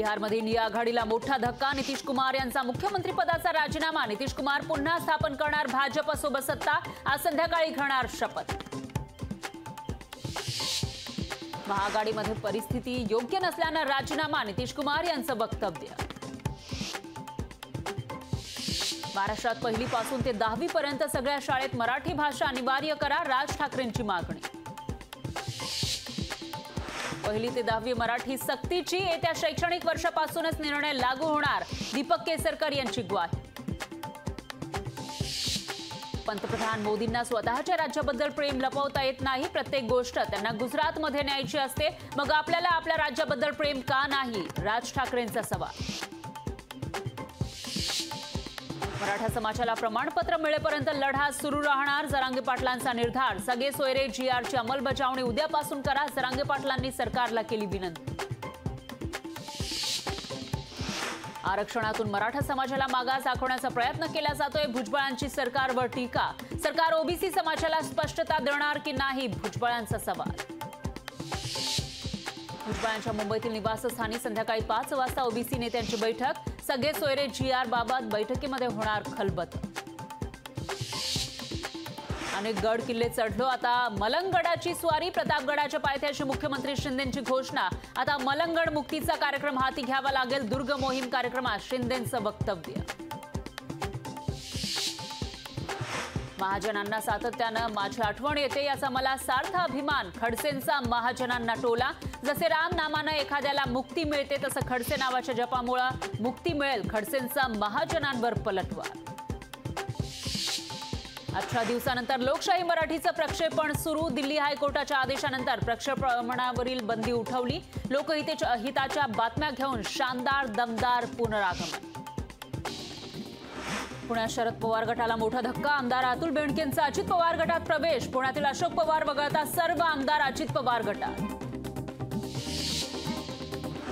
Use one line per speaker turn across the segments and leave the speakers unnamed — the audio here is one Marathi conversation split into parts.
बिहारमध्ये इंडिया आघाडीला मोठा धक्का। नितीश कुमार यांचा मुख्यमंत्रीपदाचा राजीनामा। नितीश कुमार पुन्हा स्थापन करणार भाजपसोबत सत्ता। आज संध्याकाळी घेणार शपथ। महाआघाडीमध्ये परिस्थिती योग्य नसल्यानं राजीनामा। नितीश कुमार यांचं वक्तव्य। महाराष्ट्रात पहिलीपासून ते 10वी पर्यंत सगळ्या शाळेत मराठी भाषा अनिवार्य करा। राज ठाकरेंची मागणी। पहिली ते 10वी मराठी सक्तीची येत्या शैक्षणिक वर्षापासूनच निर्णय लागू होणार। दीपक केसरकर यांची ग्वाही। पंतप्रधान मोदींना स्वतःच्या राज्याबद्दल प्रेम लपवता येत नाही। प्रत्येक गोष्ट त्यांना गुजरातमध्ये न्यायची असते, मग आपल्याला आपल्या राज्याबद्दल प्रेम का नाही? राज ठाकरेंचा सवाल। मराठा समाजाला प्रमाणपत्र मिळेपर्यंत लढा सुरू राहणार। जरांगे पाटलांचा निर्धार। सगळे सोयरे GRची अंमलबजावणी उद्यापासून करा। जरांगे पाटलांनी सरकारला केली विनंती। आरक्षणातून मराठा समाजाला मागास दाखवण्याचा प्रयत्न केला जातोय। भुजबळांची सरकारवर टीका। सरकार ओबीसी समाजाला स्पष्टता देणार की नाही? भुजबळांचा सवाल। भुजबळांच्या मुंबईतील निवासस्थानी संध्याकाळी 5 वाजता ओबीसी नेत्यांची बैठक। सगळे सोयरे GR बाबत बैठकीमध्ये होणार खलबत। अनेक गड किल्ले चढलो, आता मलंगगडाची स्वारी। प्रतापगडाच्या पायथ्याशी मुख्यमंत्री शिंदेंची घोषणा। आता मलंगगड मुक्तीचा कार्यक्रम हाती घ्यावा लागेल। दुर्ग मोहीम कार्यक्रमात शिंदेंचं वक्तव्य। महाजनांना सातत्यानं माझी आठवण येते, याचा मला सार्थ अभिमान। खडसेंचा महाजनांना टोला। जसे राम नामानं एखाद्याला मुक्ती मिळते, तसं खडसे नावाच्या जपामुळे मुक्ती मिळेल। खडसेंचा महाजनांवर पलटवार। 18 दिवसानंतर लोकशाही मराठीचं प्रक्षेपण सुरू। दिल्ली हायकोर्टाच्या आदेशानंतर प्रक्षेपणावरील बंदी उठवली। लोकहिताच्या बातम्या घेऊन शानदार दमदार पुनरागमन। पुण्यात शरद पवार गटाला मोठा धक्का। आमदार अतुल बेनकेंचा अजित पवार गटात प्रवेश। पुण्यातील अशोक पवार वगळता सर्व आमदार अजित पवार गटात।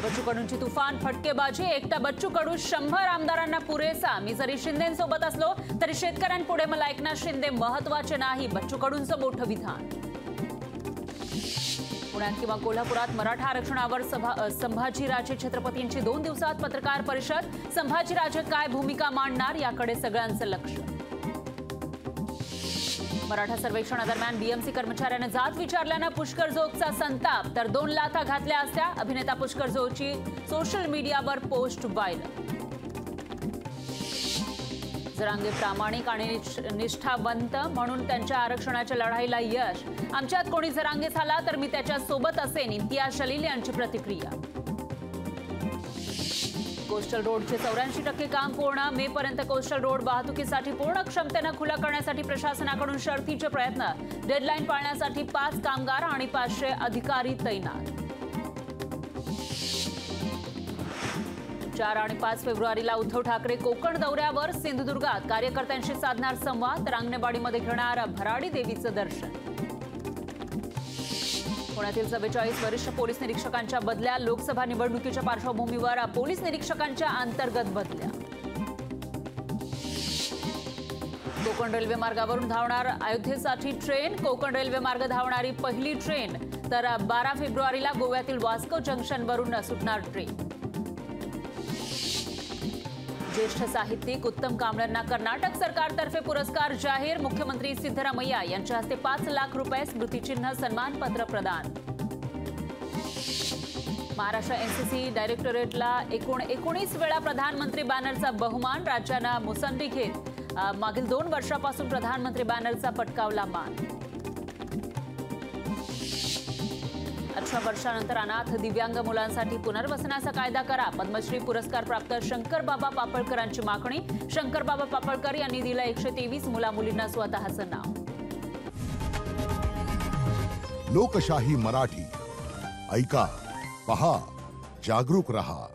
बच्चू कडूंची तुफान फटकेबाजी। एकटा बच्चू कडू 100 आमदारांना पुरेसा। मी जरी शिंदेंसोबत असलो तरी शेतकऱ्यांपुढे मला एकनाथ शिंदे महत्वाचे नाही। बच्चू कडूंचं मोठं विधान। पुण्यात किंवा कोल्हापुरात मराठा आरक्षणावर संभाजीराजे छत्रपतींची 2 दिवसात पत्रकार परिषद। संभाजीराजे काय भूमिका मांडणार, याकडे सगळ्यांचं लक्ष। मराठा सर्वेक्षणादरम्यान BMC कर्मचाऱ्याने जात विचारल्यानं पुष्कर जोगचा संताप। तर 2 लाथा घातल्या असत्या। अभिनेता पुष्कर जोगची सोशल मीडियावर पोस्ट व्हायरल। जरांगे प्रामाणिक आणि निष्ठावंत म्हणून त्यांच्या आरक्षणाच्या लढाईला यश। आमच्यात कोणी जरांगे झाला तर मी त्याच्या सोबत असेन। इम्तियाज जलील यांची प्रतिक्रिया। कोस्टल रोडचे 84% काम पूर्ण। मे पर्यंत कोस्टल रोड वाहतुकीसाठी पूर्ण क्षमतेनं खुला करण्यासाठी प्रशासनाकडून शर्थीचे प्रयत्न। डेडलाईन पाळण्यासाठी 5 कामगार आणि 500 अधिकारी तैनात। 4 आणि 5 फेब्रुवारीला उद्धव ठाकरे कोकण दौऱ्यावर। सिंधुदुर्गात कार्यकर्त्यांशी साधणार संवाद। रांगणेवाडीमध्ये घेणार भराडी देवीचं दर्शन। पुण्यातील 44 वरिष्ठ पोलीस निरीक्षकांच्या बदल्या। लोकसभा निवडणुकीच्या पार्श्वभूमीवर पोलीस निरीक्षकांच्या अंतर्गत बदल्या। कोकण रेल्वे मार्गावरून धावणार अयोध्येसाठी ट्रेन। कोकण रेल्वे मार्ग धावणारी पहिली ट्रेन। तर 12 फेब्रुवारीला गोव्यातील वास्को जंक्शनवरून सुटणार ट्रेन। ज्येष्ठ साहित्यिक उत्तम कांबळेंना कर्नाटक सरकारतर्फे पुरस्कार जाहीर। मुख्यमंत्री सिद्धरामय्या यांच्या हस्ते 5 लाख रुपये स्मृतिचिन्ह सन्मानपत्र प्रदान। महाराष्ट्र NCC डायरेक्टोरेटला 19 वेळा प्रधानमंत्री बॅनरचा बहुमान। राज्यानं मुसंडी घेत मागील 2 वर्षापासून प्रधानमंत्री बॅनरचा पटकावला मान। 18 वर्षानंतर अनाथ दिव्यांग मुलांसाठी पुनर्वसनाचा कायदा करा। पद्मश्री पुरस्कार प्राप्त शंकरबाबा पापळकरांची मागणी। शंकरबाबा पापळकर यांनी दिलं 123 मुला-मुलींना स्वतःचं नाव।
लोकशाही मराठी ऐका, पहा, जागरूक रहा।